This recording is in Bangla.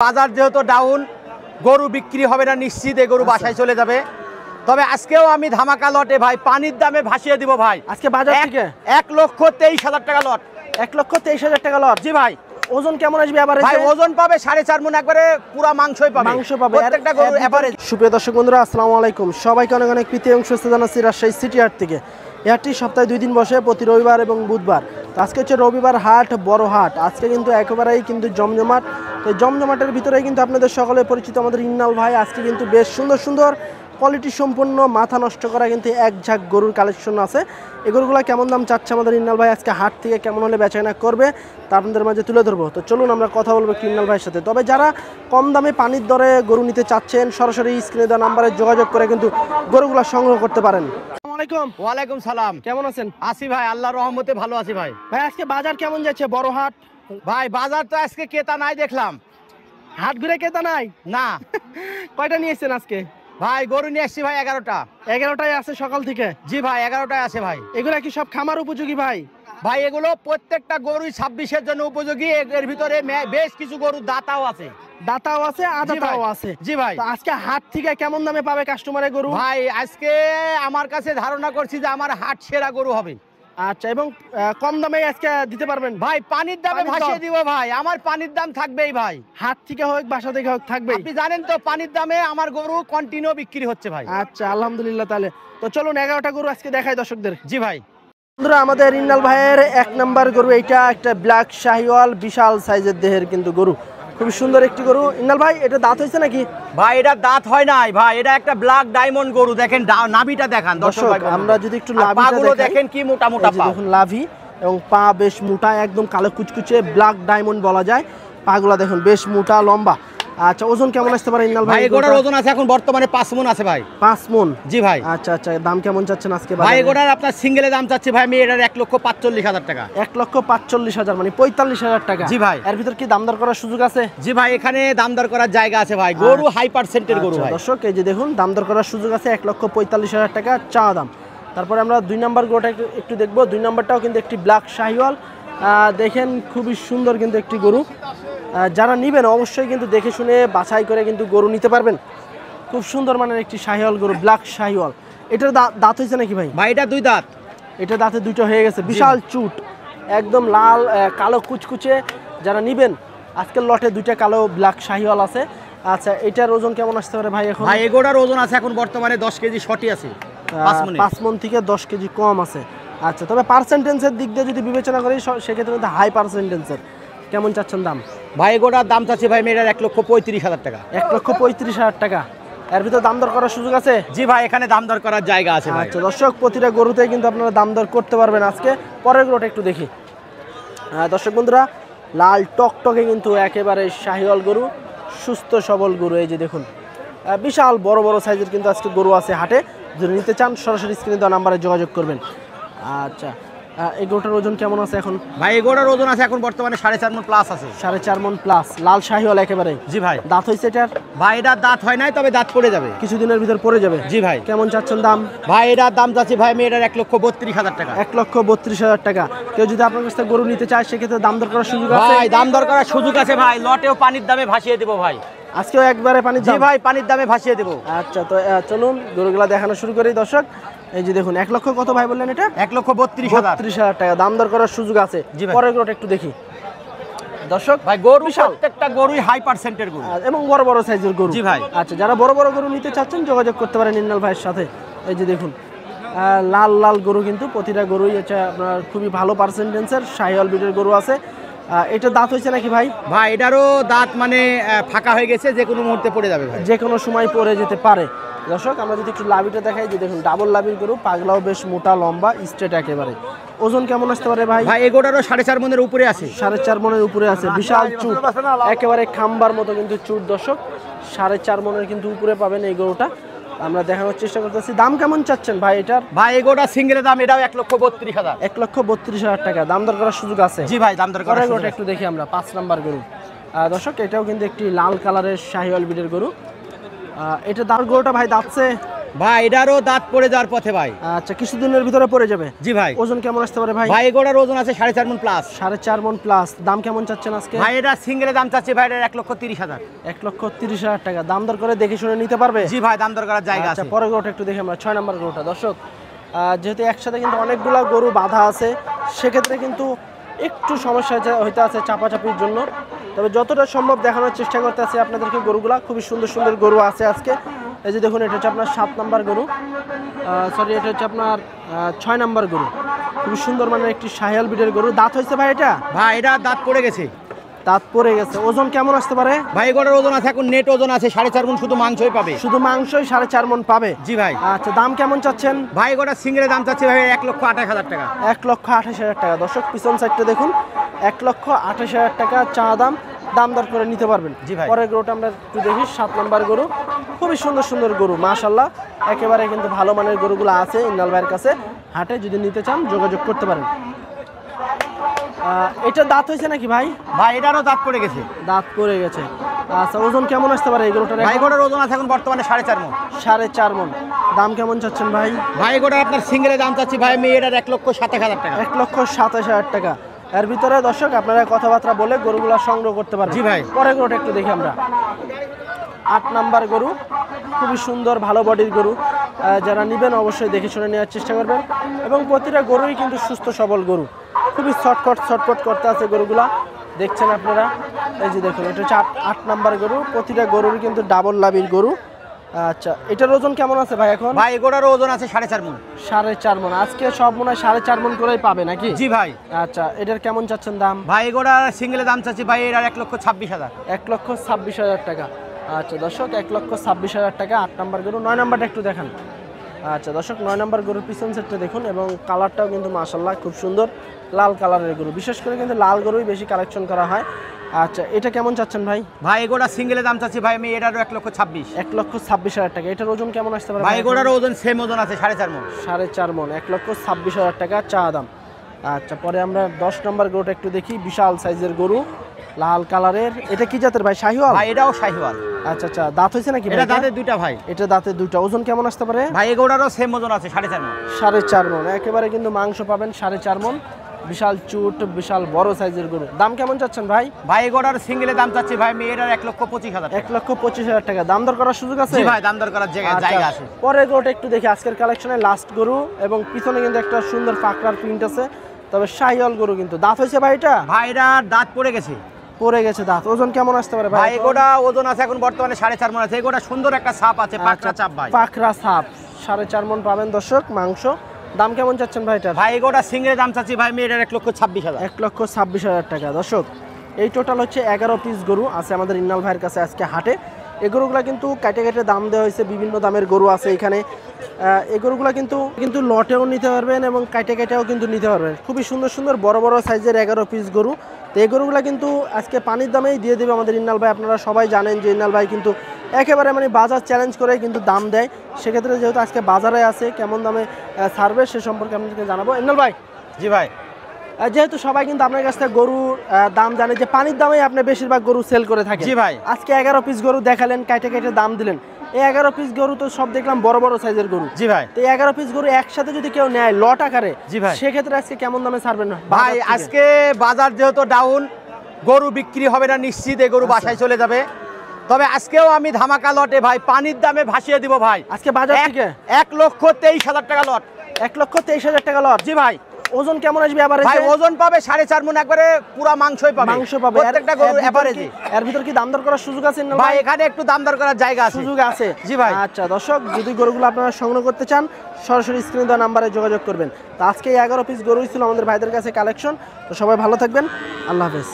বাজার যেহেতু ডাউন, গরু বিক্রি হবে না নিশ্চিত, এই গরু বাসায় চলে যাবে। তবে আজকেও আমি ধামাকা লটে ভাই পানির দামে ভাসিয়ে দিব ভাই। আজকে বাজার থেকে 1,23,000 টাকা লট। 1,23,000 টাকা লট। জি ভাই। ওজন কেমন আসবে এবারে? ভাই ওজন পাবে 4.5 মণ, একবারে পুরো মাংসই পাবে। মাংস পাবে প্রত্যেকটা গরু এভারেজ। সুপ্রিয় দর্শক বন্ধুরা, আসসালামু আলাইকুম। সবাইকে অনেক অনেক প্রীতি এবং সুস্থতা জানাচ্ছি রাজশাহী সিটি হাট থেকে। এই হাটটি সপ্তাহে 2 দিন বসে, প্রতি রবিবার এবং বুধবার। তো আজকে হচ্ছে রবিবার হাট, বড় হাট। আজকে কিন্তু একেবারেই কিন্তু জমজমাট। তো জমজমাটের ভিতরেই কিন্তু আপনাদের সকলে পরিচিত আমাদের ইন্নাল ভাই আজকে কিন্তু বেশ সুন্দর সুন্দর কোয়ালিটি সম্পন্ন, মাথা নষ্ট করা কিন্তু এক ঝাঁক গরুর কালেকশন আছে। এই গরুগুলো কেমন দাম চাচ্ছে আমাদের ইন্নাল ভাই, আজকে হাট থেকে কেমন হলে বেচাকেনা করবে তা আপনাদের মাঝে তুলে ধরবো। তো চলুন আমরা কথা বলবো ইন্নাল ভাইয়ের সাথে। তবে যারা কম দামে পানির দরে গরু নিতে চাচ্ছেন, সরাসরি স্ক্রিনে দেওয়া নাম্বারে যোগাযোগ করে কিন্তু গরুগুলো সংগ্রহ করতে পারেন। ওয়ালাইকুম সালাম। কেমন আছেন? আছি ভাই, আল্লাহর রহমতে ভালো আছি ভাই। ভাই আজকে বাজার কেমন যাচ্ছে? বড় হাট ভাই বাজার তো আজকে ক্রেতা নাই দেখলাম। হাট ঘুরে ক্রেতা নাই না। কয়টা নিয়েছেন আজকে? ভাই গরু নিয়ে আসছি ভাই 11টা। 11টাই আছে সকাল থেকে? জি ভাই 11টায় আছে ভাই। এগুলা কি সব খামার উপযোগী ভাই? ভাই এগুলো প্রত্যেকটা গরুই 26-এর জন্য উপযোগী। এর ভিতরে বেশ কিছু গরুর দাতাও আছে। দাতাও আছে, আদাতাও আছে। জি ভাই। তো আজকে হাট থেকে কেমন দামে পাবে কাস্টমারের গরু? ভাই আজকে আমার কাছে ধারণা করছি যে আমার হাট সেরা গরু হবে। আচ্ছা, এবং কম দামে আজকে দিতে পারবেন? ভাই পানির দামে ভাসিয়ে দিব ভাই, আমার পানির দাম থাকবেই ভাই। হাট থেকে হোক বাসা থেকে হোক থাকবে। আপনি জানেন তো পানির দামে আমার গরু কন্টিনিউ বিক্রি হচ্ছে ভাই। আচ্ছা, আলহামদুলিল্লাহ। তাহলে তো চলুন 11টা গরু আজকে দেখাই দর্শকদের। জি ভাই। বন্ধুরা, আমাদের ইন্নাল ভাইয়ের 1 নাম্বার গরু এইটা, একটা ব্ল্যাক শাহিওয়াল, বিশাল সাইজের দেহের কিন্তু গরু, খুব সুন্দর একটি গরু। ইন্নাল ভাই এটা দাঁত হয়েছে নাকি? ভাই এটা দাঁত হয় নাই ভাই, এটা একটা ব্ল্যাক ডায়মন্ড গরু। দেখেন নাভিটা দেখান দর্শক। আমরা যদি একটু পাগুলো দেখেন কি মোটা মোটা পা। দেখুন লাভি এবং পা বেশ মোটা, একদম কালো কুচকুচে ব্ল্যাক ডায়মন্ড বলা যায়। পাগুলা দেখুন বেশ মোটা লম্বা। আচ্ছা, ওজন কেমন আসতে পারে ইন্নাল ভাই? এগোটার ওজন আছে এখন বর্তমানে 5 মণ আছে ভাই। 5 মণ? জি ভাই। আচ্ছা আচ্ছা, দাম কেমন চাচ্ছেন আজকে ভাই? এগোটার আপনার সিঙ্গেলে দাম চাচ্ছি ভাই আমি এটার 1,45,000 টাকা। 1,45,000 মানে 45,000 টাকা। জি ভাই। এর ভিতর কি দাম দর করার সুযোগ আছে? জি ভাই, এখানে দাম দর করার জায়গা আছে ভাই। গরু হাই পার্সেন্টের গরু ভাই। দর্শক এই যে দেখুন দাম দর করার সুযোগ আছে। 1,45,000 টাকা চা দাম। তারপরে আমরা 2 নাম্বার গরুটা একটু দেখবো। 2 নাম্বারটাও কিন্তু একটি ব্ল্যাক শাহিওয়াল। দেখেন খুবই সুন্দর কিন্তু একটি গরু। যারা নেবেন অবশ্যই কিন্তু দেখে শুনে বাছাই করে কিন্তু গরু নিতে পারবেন। খুব সুন্দর মানের একটি শাহিওয়াল গরু, ব্ল্যাক শাহিওয়াল। এটার দাঁত হয়েছে নাকি ভাই? ভাই এটা 2 দাঁত। এটা দাঁতে 2টো হয়ে গেছে। বিশাল চুট, একদম লাল কালো কুচকুচে। যারা নেবেন আজকের লটে 2টা কালো ব্ল্যাক শাহিওয়াল আছে। আচ্ছা, এটার ওজন কেমন আসতে পারে ভাই এখন? ভাই এগোটার ওজন আছে এখন বর্তমানে 10 কেজি শর্টই আছে। 5 মণ থেকে 10 কেজি কম আছে। আচ্ছা, তবে পার্সেন্টেন্সের দিক দিয়ে যদি বিবেচনা করি সেক্ষেত্রে কিন্তু হাই পার্সেন্টেন্সের। কেমন চাচ্ছেন দাম? ভাই এগোটার দাম চাচ্ছি ভাই আমি এটার 1,35,000 টাকা। 1,35,000 টাকা। এর ভিতরে দাম দর করার সুযোগ আছে? জি ভাই, এখানে দাম দর করার জায়গা আছে ভাই। আচ্ছা দর্শক, প্রতিটা গরুতে কিন্তু আপনারা দাম দর করতে পারবেন। আজকে পরের গরুটা একটু দেখি। দর্শক বন্ধুরা, লাল টকটকে কিন্তু একেবারে শাহিওয়াল গরু, সুস্থ সবল গরু। এই যে দেখুন বিশাল বড় বড় সাইজের কিন্তু আজকে গরু আছে হাটে। যদি নিতে চান সরাসরি স্ক্রিনে দেওয়া নাম্বারে যোগাযোগ করবেন। আচ্ছা, এই গরুটার ওজন কেমন আছে এখন? ভাই এগোটার ওজন আছে এখন বর্তমানে 4.5 মণ প্লাস আছে। 4.5 মণ প্লাস, লাল শাহিওয়াল একেবারে। জি ভাই। দাঁত হয়েছে এটার? ভাই এটার দাঁত হয় নাই, তবে দাঁত পড়ে যাবে কিছুদিনের ভিতর পড়ে যাবে। জি ভাই। কেমন চাচ্ছেন দাম? ভাই এটার দাম চাচ্ছি ভাই আমি এটার 1,32,000 টাকা। 1,32,000 টাকা। কেউ যদি আপনার কাছ থেকে গরু নিতে চায় সেক্ষেত্রে দাম দর করার সুযোগ আছে? ভাই দাম দর করার সুযোগ আছে ভাই, লটেও পানির দামে ভাসিয়ে দেবো ভাই। আজকেও একবারে পানির দাম? জি ভাই, পানির দামে ভাসিয়ে দেবো। আচ্ছা, তো চলুন গরুগুলা দেখানো শুরু করি দর্শক। এই যে দেখুন 1 লক্ষ কত ভাই বললেন এটা? 1,32,000 টাকা। দাম দর করার সুযোগ আছে। পরের গরুটা একটু দেখি দর্শক। ভাই গরু প্রত্যেকটা গরুই হাই পার্সেন্টের গরু এবং বড় বড় সাইজের গরু। জি ভাই। আচ্ছা, যারা বড় বড় গরু নিতে চাচ্ছেন যোগাযোগ করতে পারেন ইন্নাল ভাইয়ের সাথে। এই যে দেখুন লাল লাল গরু কিন্তু প্রতিটা গরুই হচ্ছে আপনার খুবই ভালো পার্সেন্টেন্সের শাহিওয়াল ব্রিডের গরু আছে। এটা দাঁত হয়েছে নাকি ভাই? ভাই এটারও দাঁত মানে ফাঁকা হয়ে গেছে, যে কোনো মুহূর্তে পড়ে যাবে ভাই। যে কোনো সময় পড়ে যেতে পারে। দর্শক আমরা যদি একটু লাভিটা দেখাই, যে দেখুন ডাবল লাভির গরু, পাগলাও বেশ মোটা লম্বা স্ট্রেট একেবারে। ওজন কেমন আসতে পারে ভাই? ভাই এগোটারও 4.5 মণের উপরে আছে। 4.5 মণের উপরে আছে। বিশাল চুট, একেবারে খাম্বার মতো কিন্তু চুট দর্শক। 4.5 মণের কিন্তু উপরে পাবেন এই গরুটা। আমরা দেখানোর চেষ্টা করতেছি। দাম কেমন চাচ্ছেন ভাই এটার? ভাই এগোটা সিঙ্গেলের দাম এটাও 1,32,000। 1,32,000 টাকা। দাম দর করার সুযোগ আছে? জি ভাই, দাম দর করার সুযোগ আছে। একটু দেখি আমরা 5 নাম্বার গরু। দর্শক এটাও কিন্তু একটি লাল কালারের শাহিওয়াল ব্রিডের গরু। এটা দাম গরুটা ভাই দাঁতছে? ভাই এটারও দাঁত পড়ে যাওয়ার পথে ভাই। আচ্ছা, কিছুদিনের ভিতরে পড়ে যাবে। জি ভাই। ওজন কেমন আসতে পারে ভাই? ভাই এগুলোর ওজন আছে 4.5 মণ প্লাস। 4.5 মণ প্লাস। দাম কেমন চাচ্ছেন আজকে? ভাই এটা সিঙ্গেলে দাম চাচ্ছি ভাই, এটা 1,30,000। 1,30,000 টাকা। দাম দর করে দেখে শুনে নিতে পারবে? জি ভাই, দাম দর করার জায়গা আচ্ছা, আছে। পরের গরুটা একটু দেখি আমরা, 6 নম্বর গরুটা। দর্শক, যেহেতু একসাথে কিন্তু অনেকগুলা গরু বাঁধা আছে, সেক্ষেত্রে কিন্তু একটু সমস্যা হইতে আছে চাপাচাপির জন্য। তবে যতটা সম্ভব দেখানোর চেষ্টা করতে আছে আপনাদেরকে গরুগুলা। খুবই সুন্দর সুন্দর গরু আছে আজকে। এই যে দেখুন, এটা হচ্ছে আপনার 7 নম্বর গরু, সরি এটা হচ্ছে আপনার 6 নম্বর গরু। খুবই সুন্দর মানের একটি শাহিয়াল বিটের গরু। দাঁত হয়েছে ভাই এটা? ভাই এটা দাঁত পড়ে গেছে। দাঁত পড়ে গেছে। ওজন কেমন আসতে পারে? ভাই এগুলোর ওজন আছে এখন নেট ওজন আছে 4.5 মণ, শুধু মাংসই পাবে। শুধু মাংসই 4.5 মণ পাবে? জি ভাই। আচ্ছা, দাম কেমন চাচ্ছেন? ভাই এগুলোর সিঙ্গেলে দাম চাচ্ছি ভাই 1,28,000 টাকা। 1,28,000 টাকা। দর্শক, পিছন সাইডটা দেখুন, 1,28,000 টাকা চা দাম। দাম দর করে নিতে পারবেন। জি ভাই। পরের গরুটা আমরা একটু দেখি, 7 নম্বর গরু। খুবই সুন্দর সুন্দর গরু মাশাআল্লাহ, একেবারে কিন্তু ভালো মানের গরুগুলো আছে ইন্নাল ভাইয়ের কাছে। হাটে যদি নিতে চান যোগাযোগ করতে পারেন। এটা দাঁত হয়েছে নাকি ভাই? ভাই এটারও দাঁত পড়ে গেছে। দাঁত পড়ে গেছে। আচ্ছা, ওজন কেমন আসতে পারে এই গরুটার? ভাই এগুলোর ওজন আছে এখন বর্তমানে 4.5 মণ। 4.5 মণ। দাম কেমন চাচ্ছেন ভাই? ভাই এগুলোর আপনার সিঙ্গেলে দাম চাচ্ছি ভাই আমি এটার 1,27,000 টাকা। 1,27,000 টাকা। এর ভিতরে দর্শক আপনারা কথাবার্তা বলে গরুগুলা সংগ্রহ করতে পারেন। জি ভাই। পরের গরুটা একটু দেখি আমরা, 8 নাম্বার গরু। খুবই সুন্দর ভালো বডির গরু। যারা নেবেন অবশ্যই দেখে শুনে নেওয়ার চেষ্টা করবেন। এবং প্রতিটা গরুই কিন্তু সুস্থ সবল গরু। খুবই ছটফট করতে আছে গরুগুলা, দেখছেন আপনারা। এই যে দেখুন, এটা হচ্ছে 8 নাম্বার গরু। প্রতিটা গরুরই কিন্তু ডাবল লাভির গরু। আচ্ছা, এটার ওজন কেমন আছে ভাই এখন? ভাই এগুলোর ওজন আছে 4.5 মণ। 4.5 মণ। আজকে সব মনে হয় 4.5 মণ করেই পাবে নাকি? জি ভাই। আচ্ছা, এটার কেমন চাচ্ছেন দাম? ভাই এগুলোর সিঙ্গেলে দাম চাচ্ছি ভাই এটার 1,26,000। 1,26,000 টাকা। আচ্ছা দর্শক, 1,26,000 টাকা 8 নাম্বার গরু। 9 নাম্বারটা একটু দেখান। আচ্ছা দর্শক, 9 নাম্বার গরুর পিছন সেটটা দেখুন, এবং কালারটাও কিন্তু মাশাআল্লাহ খুব সুন্দর লাল কালারের গরু। বিশেষ করে কিন্তু লাল গরুই বেশি কালেকশন করা হয়। আচ্ছা, এটা কেমন চাচ্ছেন ভাই? ভাই এগুলো সিঙ্গেলে দাম চাচ্ছি ভাই আমি এটারও 1,26,000। 1,26,000 টাকা। এটার ওজন কেমন আসতে পারে ভাই এগুলোর ওজন সেম ওজন আছে 4.5 মণ। 4.5 মণ। 1,26,000 টাকা চা দাম। আচ্ছা, পরে আমরা 10 নম্বর গরুটা একটু দেখি। বিশাল সাইজের গরু, লাল কালারের। এটা কি জাতের ভাই? শাহিওয়াল? ভাই এটাও শাহিওয়াল। আচ্ছা আচ্ছা, দাঁত হয়েছে নাকি? এটা দাঁতে দুইটা ভাই। এটা দাঁতে দুইটা। ওজন কেমন আসতে পারে? ভাই এগুলোরও সেম ওজন আছে 4.5 মণ। 4.5 মণ। একেবারে কিন্তু মাংস পাবেন 4.5 মণ। বিশাল চুট, বিশাল বড় সাইজের গরু। দাম কেমন চাচ্ছেন ভাই? ভাই এগুলোর সিঙ্গেলে দাম চাচ্ছি ভাই আমি এটার 1,25,000 টাকা। 1,25,000 টাকা। দাম দর করার সুযোগ আছে? জি ভাই, দাম দর করার জায়গা আছে। পরের গরুটা একটু দেখি, আজকের কালেকশনে লাস্ট গরু, এবং পিছনে কিন্তু একটা সুন্দর পাকড়ার প্রিন্ট আছে। তবে শাহিওয়াল গরু কিন্তু। দাঁত হয়েছে ভাই এটা? ভাই এটার দাঁত পড়ে গেছে। পড়ে গেছে দাঁত। ওজন কেমন আসতে পারে ভাই এগুলা ওজন আছে এখন বর্তমানে 4.5 মণ আছে। এগুলা সুন্দর একটা ছাপ আছে, পাকড়া চাপ ভাই। পাকড়া ছাপ। 4.5 মণ পাবেন দর্শক মাংস। দাম কেমন চাচ্ছেন ভাই এটা? ভাই এগুলা সিঙ্গেলে দাম চাচ্ছি ভাই আমি এটার 1,26,000। 1,26,000 টাকা। দর্শক, এই টোটাল হচ্ছে 11 পিস গরু আছে আমাদের ইন্নাল ভাইয়ের কাছে আজকে হাটে। এই গরুগুলা কিন্তু কেটে কেটে দাম দেওয়া হয়েছে। বিভিন্ন দামের গরু আছে এখানে। এই গরুগুলা কিন্তু লটেও নিতে পারবেন এবং কেটে কেটেও কিন্তু নিতে পারবেন। খুবই সুন্দর সুন্দর বড় বড় সাইজের 11 পিস গরু। তো এই গরুগুলা কিন্তু আজকে পানির দামেই দিয়ে দেবে আমাদের ইন্নাল ভাই। আপনারা সবাই জানেন যে ইন্নাল ভাই কিন্তু একেবারে মানে বাজার চ্যালেঞ্জ করে কিন্তু দাম দেয়। সেক্ষেত্রে যেহেতু আজকে বাজারে আছে, কেমন দামে ছাড়বে সে সম্পর্কে আপনাদেরকে জানাবো। ইন্নাল ভাই। জি ভাই। যেহেতু সবাই কিন্তু আপনার কাছ থেকে গরুর দাম জানে, যে পানির দামে আপনি বেশিরভাগ গরু সেল করে থাকেন। জি ভাই। আজকে 11 পিস গরু দেখালেন, কেটে কেটে দাম দিলেন। এই 11 পিস গরু তো সব দেখলাম বড় বড় সাইজের গরু। জি ভাই। তো এই 11 পিস গরু একসাথে যদি কেউ নেয় লট আকারে, জি ভাই, সেক্ষেত্রে আজকে কেমন দামে ছাড়বেন ভাই? আজকে বাজার যেহেতু ডাউন, গরু বিক্রি হবে না নিশ্চিত, এই গরু বাসায় চলে যাবে। তবে আজকেও আমি ধামাকা লটে ভাই পানির দামে ভাসিয়ে দিব ভাই। আজকে বাজার থেকে 1,23,000 টাকা লট। 1,23,000 টাকা লট। জি ভাই। ওজন কেমন আসবে এবারে? ভাই ওজন পাবে 4.5 মণ, একবারে পুরো মাংসই পাবে। মাংস পাবে প্রত্যেকটা গরু এভারেজে। এর ভিতর কি দাম দর করার সুযোগ আছে না ভাই? এখানে একটু দাম দর করার জায়গা আছে। সুযোগ আছে। জি ভাই। আচ্ছা দর্শক, যদি গরুগুলো আপনারা সংগ্রহ করতে চান সরাসরি স্ক্রিনে দেওয়া নাম্বারে যোগাযোগ করবেন। তো আজকে 11 পিস গরুই ছিল আমাদের ভাইদের কাছে কালেকশন। তো সবাই ভালো থাকবেন। আল্লাহ হাফেজ।